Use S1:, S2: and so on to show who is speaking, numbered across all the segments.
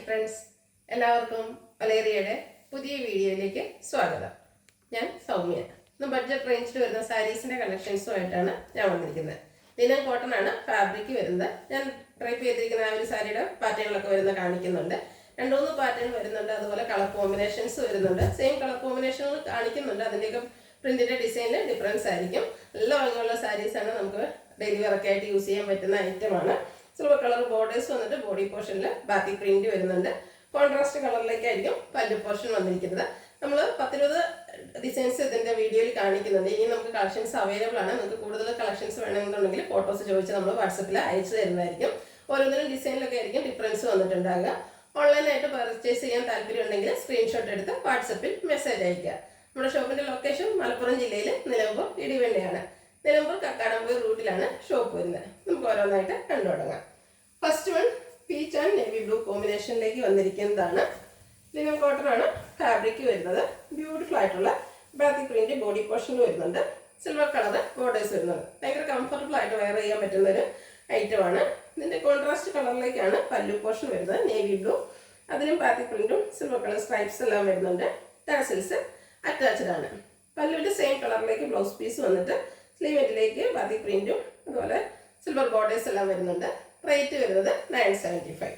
S1: Friends, എല്ലാവർക്കും വലേറിയയുടെ പുതിയ വീഡിയോയിലേക്ക് സ്വാഗതം. ഞാൻ സൗമ്യ. ഇന്ന് ബഡ്ജറ്റ് റേഞ്ചിൽ വരുന്ന സാരീസിന്റെ കളക്ഷൻസുമായിട്ടാണ് ഞാൻ വന്നിരിക്കുന്നത്. ലിനൻ കോട്ടൺ ആണ് ഫാബ്രിക് വരുന്നത്. ഞാൻ ഡ്രൈപ്പ് ചെയ്തിരിക്കുന്ന ആ ഒരു സാരിയുടെ പാറ്റേണുകളൊക്കെ വരുന്ന കാണിക്കുന്നുണ്ട്. 2-3 പാറ്റേൺ വരുന്നുണ്ട്. അതുപോലെ കളർ കോമ്പിനേഷൻസ് വരുന്നുണ്ട്. സെയിം കളർ കോമ്പിനേഷനുകൾ കാണിക്കുന്നുണ്ട്. അതിൻ്റെയൊക്കെ പ്രിന്റിന്റെ ഡിസൈനിൽ ഡിഫറൻസ് ആയിരിക്കും. നല്ല ഭംഗിയുള്ള സാരീസാണ്. നമുക്ക് ഡെയിലി വെയറൊക്കെ ആയിട്ട് യൂസ് ചെയ്യാൻ പറ്റുന്ന ഐറ്റമാണ്. സിൽവർ കളർ ബോർഡേഴ്സ് വന്നിട്ട് ബോഡി പോർഷനിൽ ബാക്കി പ്രിന്റ് വരുന്നുണ്ട്. കോൺട്രാസ്റ്റ് കളറിലേക്കായിരിക്കും പല്ലു പോർഷൻ വന്നിരിക്കുന്നത്. നമ്മൾ 10-20 ഡിസൈൻസ് ഇതിന്റെ വീഡിയോയിൽ കാണിക്കുന്നുണ്ട്. ഇനി നമുക്ക് കളക്ഷൻസ് അവൈലബിൾ ആണ്. നിങ്ങൾക്ക് കൂടുതൽ കളക്ഷൻസ് വേണമെന്നുണ്ടെങ്കിൽ ഫോട്ടോസ് ചോദിച്ച് നമ്മൾ വാട്സപ്പിൽ അയച്ചു തരുന്നതായിരിക്കും. ഓരോന്നിനും ഡിസൈനിലൊക്കെ ആയിരിക്കും ഡിഫറൻസ് വന്നിട്ടുണ്ടാകുക. ഓൺലൈനായിട്ട് പർച്ചേസ് ചെയ്യാൻ താല്പര്യം ഉണ്ടെങ്കിൽ സ്ക്രീൻഷോട്ട് എടുത്ത് വാട്സപ്പിൽ മെസ്സേജ് അയക്കുക. നമ്മുടെ ഷോപ്പിന്റെ ലൊക്കേഷൻ മലപ്പുറം ജില്ലയിൽ നിലമ്പൂർ ഇടിവെണ്ണയാണ്. നിലമ്പൂർ കക്കാടംപൊയിൽ റൂട്ടിലാണ് ഷോപ്പ് വരുന്നത്. നമുക്ക് ഓരോന്നായിട്ട് കണ്ടു തുടങ്ങാം. First one peach and navy blue കോമ്പിനേഷനിലേക്ക് വന്നിരിക്കുന്നതാണ്. ലിനൻ കോട്ടൺ ആണ് ഫാബ്രിക് വരുന്നത്. ബ്യൂട്ടിഫുൾ ആയിട്ടുള്ള ബാത്തിക് പ്രിന്റ് ബോഡി പോർഷനിൽ വരുന്നുണ്ട്. സിൽവർ കളർ ബോർഡേഴ്സ് വരുന്നത്. ഭയങ്കര കംഫർട്ടബിൾ ആയിട്ട് വെയർ ചെയ്യാൻ പറ്റുന്ന ഒരു ഐറ്റമാണ്. ഇതിന്റെ കോൺട്രാസ്റ്റ് കളറിലേക്കാണ് പല്ലു പോർഷൻ വരുന്നത്. നേവി ബ്ലൂ, അതിലും ബാത്തിക് പ്രിന്റും സിൽവർ കളർ സ്ട്രൈപ്സ് എല്ലാം വരുന്നുണ്ട്. ടാസിൽസ് അറ്റാച്ച്ഡ് ആണ്. പല്ലുവിന്റെ സെയിം കളറിലേക്ക് ബ്ലൗസ് പീസ് വന്നിട്ട് സ്ലീവെറ്റിലേക്ക് ബാത്തിക് പ്രിന്റും അതുപോലെ സിൽവർ ബോർഡേഴ്സ് എല്ലാം വരുന്നുണ്ട്. റേറ്റ് വരുന്നത് 975.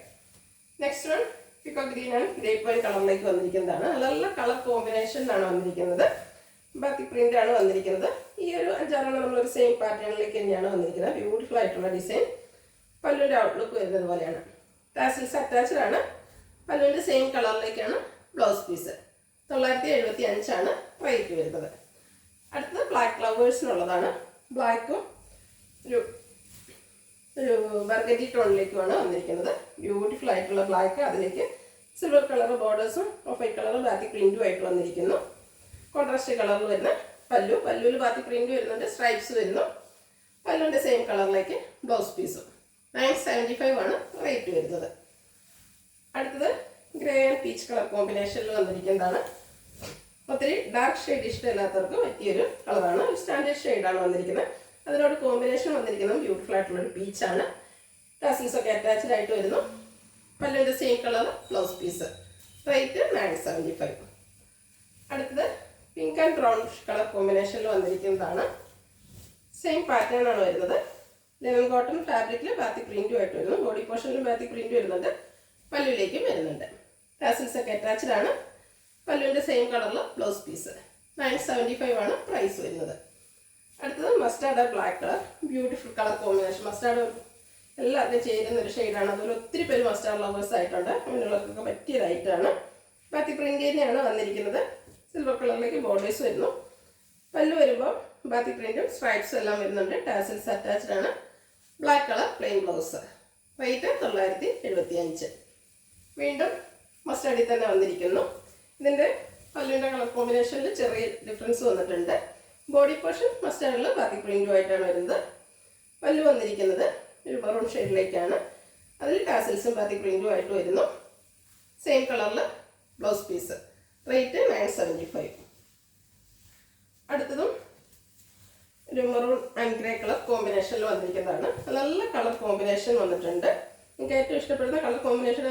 S1: Next one pico green and grape wine കളറിലേക്ക് വന്നിരിക്കുന്നതാണ്. നല്ല കളർ കോമ്പിനേഷനിലാണ് വന്നിരിക്കുന്നത്. ബാത്തിക് പ്രിന്റ് ആണ് വന്നിരിക്കുന്നത്. ഈ ഒരു 5-6 നമ്മളൊരു സെയിം പാറ്റേണിലേക്ക് തന്നെയാണ് വന്നിരിക്കുന്നത്. ബ്യൂട്ടിഫുൾ ആയിട്ടുള്ള ഡിസൈൻ. പല്ലുവിന്റെ ഔട്ട്ലുക്ക് വരുന്നത് പോലെയാണ്. ടാസിൽസ് അറ്റാച്ച്ഡ് ആണ്. പല്ലുവിന്റെ സെയിം കളറിലേക്കാണ് ബ്ലൗസ് പീസ്. 975 ആണ് റേറ്റ് വരുന്നത്. അടുത്തത് ബ്ലാക്ക് ഫ്ലവേഴ്സിനുള്ളതാണ്. ബ്ലാക്കും ഒരു ബർഗൻഡി ടോണിലേക്കുമാണ് വന്നിരിക്കുന്നത്. ബ്യൂട്ടിഫുൾ ആയിട്ടുള്ള ബ്ലാക്ക്, അതിലേക്ക് സിൽവർ കളർ ബോർഡേഴ്സും ഓഫ് വൈറ്റ് കളർ ബാത്തിക് പ്രിന്റും ആയിട്ട് വന്നിരിക്കുന്നു. കോൺട്രാസ്റ്റ് കളറിൽ വരുന്ന പല്ലുവിൽ ബാത്തിക് പ്രിന്റ് വരുന്നുണ്ട്. സ്ട്രൈപ്സ് വരുന്നു. പല്ലുവിൻ്റെ സെയിം കളറിലേക്ക് ബ്ലൗസ് പീസും. 975 ആണ് റേറ്റ് വരുന്നത്. അടുത്തത് ഗ്രേ ആൻഡ് പീച്ച് കളർ കോമ്പിനേഷനിൽ വന്നിരിക്കുന്നതാണ്. ഒത്തിരി ഡാർക്ക് ഷെയ്ഡ് ഇഷ്ടമില്ലാത്തവർക്ക് പറ്റിയൊരു കളറാണ്. ഒരു സ്റ്റാൻഡേർഡ് ഷെയ്ഡാണ് വന്നിരിക്കുന്നത്. അതിനോട് കോമ്പിനേഷൻ വന്നിരിക്കുന്നത് ബ്യൂട്ടിഫുൾ ആയിട്ടുള്ളൊരു പീച്ചാണ്. ടാസിൽസ് ഒക്കെ അറ്റാച്ച്ഡ് ആയിട്ട് വരുന്നു. പല്ലുവിൻ്റെ same colour blouse piece. Rate 975. അടുത്തത് പിങ്ക് ആൻഡ് ബ്രൗൺ കളർ കോമ്പിനേഷനിൽ വന്നിരിക്കുന്നതാണ്. സെയിം പാറ്റേൺ ആണ് വരുന്നത്. ലിനൻ കോട്ടൺ ഫാബ്രിക്കിൽ ബാത്തിക് പ്രിന്റും ആയിട്ട് വരുന്നു. ബോഡി പോർഷനിലും ബാത്തിക് പ്രിന്റ് വരുന്നുണ്ട്. പല്ലുവിലേക്കും വരുന്നുണ്ട്. ടാസിൽസ് ഒക്കെ അറ്റാച്ച്ഡ് ആണ്. പല്ലുവിൻ്റെ സെയിം കളറിൽ ബ്ലൗസ് പീസ്. 975 ആണ് പ്രൈസ് വരുന്നത്. അടുത്തത് mustard black colour. Beautiful colour combination. Mustard എല്ലാവർക്കും ചേരുന്ന ഒരു ഷെയ്ഡാണ്. അതുപോലെ ഒത്തിരി പേര് മസ്റ്റാർഡ് ലവേഴ്സ് ആയിട്ടുണ്ട്. അങ്ങനെയുള്ളവർക്കൊക്കെ പറ്റിയതായിട്ടാണ്. ബാത്തിക് പ്രിന്റ് തന്നെയാണ് വന്നിരിക്കുന്നത്. സിൽവർ കളറിലേക്ക് ബോർഡേഴ്സ് വരുന്നു. പല്ലു വരുമ്പോൾ ബാത്തിക് പ്രിന്റും സ്ട്രൈപ്സും എല്ലാം വരുന്നുണ്ട്. ടാസിൽസ് അറ്റാച്ച്ഡ് ആണ്. Black colour plain blouse. Rate 975. വീണ്ടും മസ്റ്റാർഡിൽ തന്നെ വന്നിരിക്കുന്നു. ഇതിൻ്റെ പല്ലുവിൻ്റെ കളർ കോമ്പിനേഷനിൽ ചെറിയ ഡിഫറൻസ് വന്നിട്ടുണ്ട്. ബോഡി പോർഷൻ മസ്റ്റാർഡിൽ ബാത്തിക് പ്രിന്റുമായിട്ടാണ് വരുന്നത്. പല്ലു വന്നിരിക്കുന്നത് ഒരു മെറൂൺ ഷെയ്ഡിലേക്കാണ്. അതിൽ ടാസിൽസും ബാത്തിക് പ്രിന്റുമായിട്ട് വരുന്നു. സെയിം കളറിൽ ബ്ലൗസ് പീസ്. റേറ്റ് 975. അടുത്തതും ഒരു മെറൂൺ ആൻഡ് ഗ്രേ കളർ കോമ്പിനേഷനിൽ വന്നിരിക്കുന്നതാണ്. നല്ല കളർ കോമ്പിനേഷൻ വന്നിട്ടുണ്ട്. നിങ്ങൾക്ക് ഏറ്റവും ഇഷ്ടപ്പെടുന്ന കളർ കോമ്പിനേഷൻ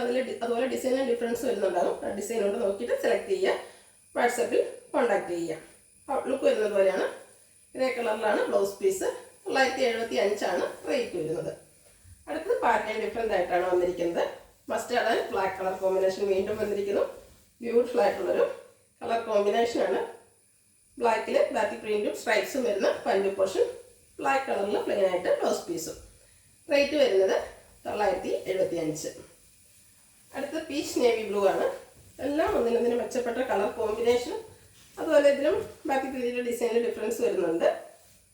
S1: അതുപോലെ ഡിസൈനും ഡിഫറൻസ് വരുന്നുണ്ടാകും. ആ ഡിസൈനോട് നോക്കിയിട്ട് സെലക്ട് ചെയ്യുക. വാട്സപ്പിൽ കോൺടാക്ട് ചെയ്യുക. ഔട്ട്ലുക്ക് വരുന്നത് പോലെയാണ്. ഗ്രേ കളറിലാണ് ബ്ലൗസ് പീസ്. 975 ആണ് റേറ്റ് വരുന്നത്. അടുത്തത് പാറ്റേൺ ഡിഫറെൻ്റ് ആയിട്ടാണ് വന്നിരിക്കുന്നത്. Mustard and black colour combination വീണ്ടും വന്നിരിക്കുന്നു. ബ്യൂട്ടിഫുൾ ആയിട്ടുള്ളൊരു കളർ കോമ്പിനേഷനാണ്. ബ്ലാക്കിൽ ബാത്തിക് പ്രിന്റും സ്ട്രൈപ്സും വരുന്ന പല്ലു പോർഷൻ. ബ്ലാക്ക് കളറിൽ പ്ലെയിൻ ആയിട്ട് ബ്ലൗസ് പീസും. റേറ്റ് വരുന്നത് 975. അടുത്ത പീച്ച് നേവി ബ്ലൂ ആണ്. എല്ലാം ഒന്നിനൊന്നിനും മെച്ചപ്പെട്ട കളർ കോമ്പിനേഷൻ. അതുപോലെ ഇതിലും ബാത്തിക് പ്രിന്റിൻ്റെ ഡിസൈനിൽ ഡിഫറൻസ് വരുന്നുണ്ട്.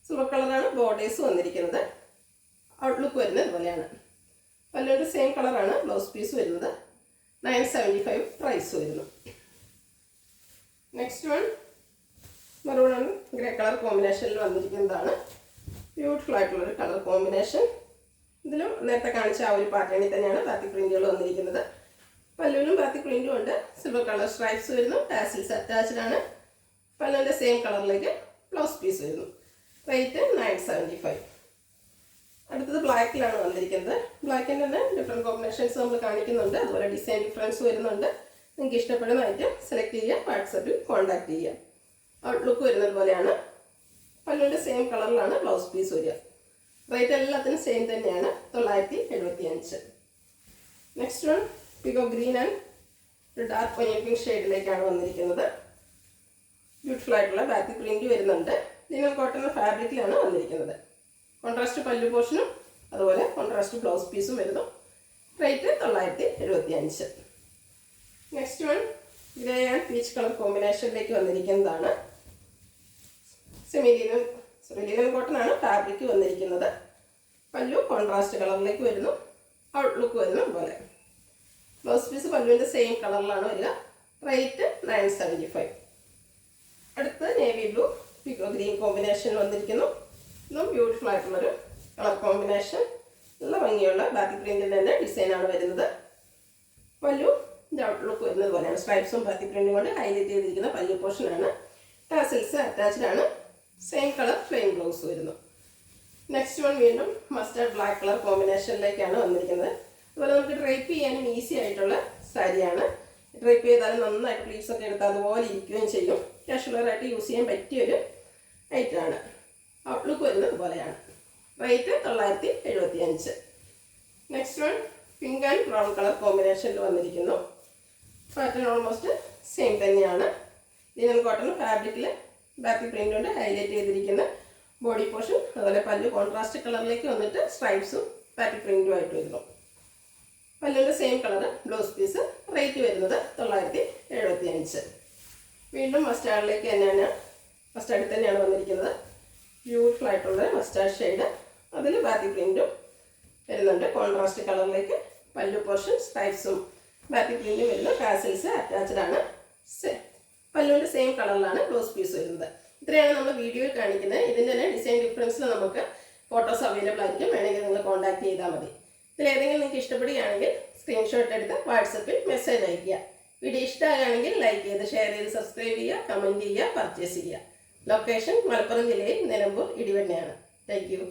S1: സിൽവർ കളറാണ് ബോർഡേഴ്സ് വന്നിരിക്കുന്നത്. ഔട്ട്ലുക്ക് വരുന്നത് ഇതുപോലെയാണ്. പല്ലുവിൻ്റെ സെയിം കളറാണ് ബ്ലൗസ് പീസ് വരുന്നത്. 975 പ്രൈസ് വരുന്നു. Next one maroon and grey colour കോമ്പിനേഷനിൽ വന്നിരിക്കുന്നതാണ്. ബ്യൂട്ടിഫുൾ ആയിട്ടുള്ളൊരു കളർ കോമ്പിനേഷൻ. ഇതിലും നേരത്തെ കാണിച്ച ആ ഒരു പാറ്റേണിൽ തന്നെയാണ് ബാത്തിക് പ്രിന്റുകൾ വന്നിരിക്കുന്നത്. പല്ലുവിലും ബാത്തിക് പ്രിന്റും ഉണ്ട്. സിൽവർ കളർ സ്ട്രൈപ്സ് വരുന്നു. ടാസിൽസ് അറ്റാച്ച്ഡ് ആണ്. പല്ലുവിൻ്റെ സെയിം കളറിലേക്ക് ബ്ലൗസ് പീസ് വരുന്നു. റേറ്റ് 975. അടുത്തത് ബ്ലാക്കിലാണ് വന്നിരിക്കുന്നത്. ബ്ലാക്കിൻ്റെ തന്നെ ഡിഫറെൻറ്റ് കോമ്പിനേഷൻസ് നമ്മൾ കാണിക്കുന്നുണ്ട്. അതുപോലെ ഡിസൈൻ ഡിഫറൻസ് വരുന്നുണ്ട്. നിങ്ങൾക്ക് ഇഷ്ടപ്പെടുന്ന ഐറ്റം സെലക്ട് ചെയ്യുക, വാട്സപ്പിൽ കോൺടാക്ട് ചെയ്യുക. ഔട്ട്ലുക്ക് വരുന്നത് പോലെയാണ്. പല്ലുവിൻ്റെ സെയിം കളറിലാണ് ബ്ലൗസ് പീസ് വരിക. റേറ്റ് എല്ലാത്തിനും സെയിം തന്നെയാണ്, 975. നെക്സ്റ്റ് വൺ പികോ ഗ്രീൻ ആൻഡ് ഒരു ഡാർക്ക് ഒനിയൻ പിങ്ക് ഷെയ്ഡിലേക്കാണ് വന്നിരിക്കുന്നത്. ബ്യൂട്ടിഫുൾ ആയിട്ടുള്ള ബാക്കി പ്രിൻറ്റ് വരുന്നുണ്ട്. ലിനൻ കോട്ടൺ ഫാബ്രിക്കിലാണ് വന്നിരിക്കുന്നത്. കോൺട്രാസ്റ്റ് പല്ലു പോർഷനും അതുപോലെ കോൺട്രാസ്റ്റ് ബ്ലൗസ് പീസും വരുന്നു. Rate 975. Next one grey and peach colour കോമ്പിനേഷനിലേക്ക് വന്നിരിക്കുന്നതാണ്. ലിനൻ കോട്ടൺ ആണ് ഫാബ്രിക് വന്നിരിക്കുന്നത്. പല്ലു കോൺട്രാസ്റ്റ് കളറിലേക്ക് വരുന്നു. ഔട്ട്ലുക്ക് വരുന്നു പോലെ. ബ്ലൗസ് പീസ് പല്ലുവിൻ്റെ സെയിം കളറിലാണ് വരിക. റേറ്റ് 975. അടുത്ത് നേവി ബ്ലൂ പിക്കോ ഗ്രീൻ കോമ്പിനേഷൻ വന്നിരിക്കുന്നു. ഇതും ബ്യൂട്ടിഫുൾ ആയിട്ടുള്ളൊരു കളർ കോമ്പിനേഷൻ. നല്ല ഭംഗിയുള്ള ബാക്കി പ്രിൻറ്റിൻ്റെ തന്നെ ഡിസൈനാണ് വരുന്നത്. പല്ലു ഔട്ട്ലുക്ക് വരുന്നത് പോലെയാണ്. സ്ട്രൈപ്സും ബാക്കി പ്രിൻറ്റും കൊണ്ട് ഹൈലൈറ്റ് ചെയ്തിരിക്കുന്ന പല്ലു പോർഷനാണ്. ടാസിൽസ് അറ്റാച്ച്ഡ് ആണ്. സെയിം കളർ പ്ലെയിൻ ബ്ലൗസ് വരുന്നു. നെക്സ്റ്റ് വൺ വീണ്ടും മസ്റ്റർഡ് ബ്ലാക്ക് കളർ കോമ്പിനേഷനിലേക്കാണ് വന്നിരിക്കുന്നത്. അതുപോലെ നമുക്ക് ഡ്രൈപ്പ് ചെയ്യാനും ഈസി ആയിട്ടുള്ള സാരിയാണ്. ഡ്രൈപ്പ് ചെയ്താലും നന്നായിട്ട് പ്ലീറ്റ്സ് ഒക്കെ എടുത്താൽ അതുപോലെ ഇരിക്കുകയും ചെയ്യും. കാഷ്വലറായിട്ട് യൂസ് ചെയ്യാൻ പറ്റിയൊരു ഐറ്റമാണ്. ഔട്ട്ലുക്ക് വരുന്നത് പോലെയാണ്. Rate 975. Next one pink and brown colour കോമ്പിനേഷനിൽ വന്നിരിക്കുന്നു. പാറ്റേൺ ഓൾമോസ്റ്റ് സെയിം തന്നെയാണ്. ലിനൻ കോട്ടൺ ഫാബ്രിക്കിൽ ബാക്കി പ്രിൻ്റ് കൊണ്ട് ഹൈലൈറ്റ് ചെയ്തിരിക്കുന്ന ബോഡി പോർഷൻ. അതുപോലെ പല്ലു കോൺട്രാസ്റ്റ് കളറിലേക്ക് വന്നിട്ട് സ്ട്രൈപ്സും ബാക്കി പ്രിൻറ്റും ആയിട്ട് വരുന്നു. പല്ലുവിൻ്റെ same colour blouse piece. Rate വരുന്നത് 975. വീണ്ടും മസ്റ്റാർഡിലേക്ക് തന്നെയാണ്, മസ്റ്റാർഡിൽ തന്നെയാണ് വന്നിരിക്കുന്നത്. ബ്യൂട്ടിഫുൾ ആയിട്ടുള്ള മസ്റ്റാർഡ് ഷെയ്ഡ്. അതിൽ ബാക്കി പ്രിൻറ്റും വരുന്നുണ്ട്. കോൺട്രാസ്റ്റ് കളറിലേക്ക് പല്ലു പോർഷൻ സ്ട്രൈപ്സും ബാക്കി പ്രിൻറ്റും വരുന്ന ടാസിൽസ് അറ്റാച്ച്ഡ് ആണ്. പല്ലുവിൻ്റെ സെയിം കളറിലാണ് ബ്ലൗസ് പീസ് വരുന്നത്. ഇത്രയാണ് നമ്മൾ വീഡിയോയിൽ കാണിക്കുന്നത്. ഇതിൻ്റെ തന്നെ ഡിസൈൻ ഡിഫറൻസിൽ നമുക്ക് ഫോട്ടോസ് അവൈലബിൾ ആയിരിക്കും. വേണമെങ്കിൽ നിങ്ങൾ കോൺടാക്ട് ചെയ്താൽ മതി. ഇതിലേതെങ്കിലും നിങ്ങൾക്ക് ഇഷ്ടപ്പെടുകയാണെങ്കിൽ സ്ക്രീൻഷോട്ട് എടുത്ത് വാട്സപ്പിൽ മെസ്സേജ് അയയ്ക്കുക. വീഡിയോ ഇഷ്ടമാകുകയാണെങ്കിൽ ലൈക്ക് ചെയ്ത് ഷെയർ ചെയ്ത് സബ്സ്ക്രൈബ് ചെയ്യുക, കമൻറ്റ് ചെയ്യുക, പർച്ചേസ് ചെയ്യുക. ലൊക്കേഷൻ മലപ്പുറം ജില്ലയിൽ നിലമ്പൂർ ഇടിവണ്ണയാണ്. Thank you.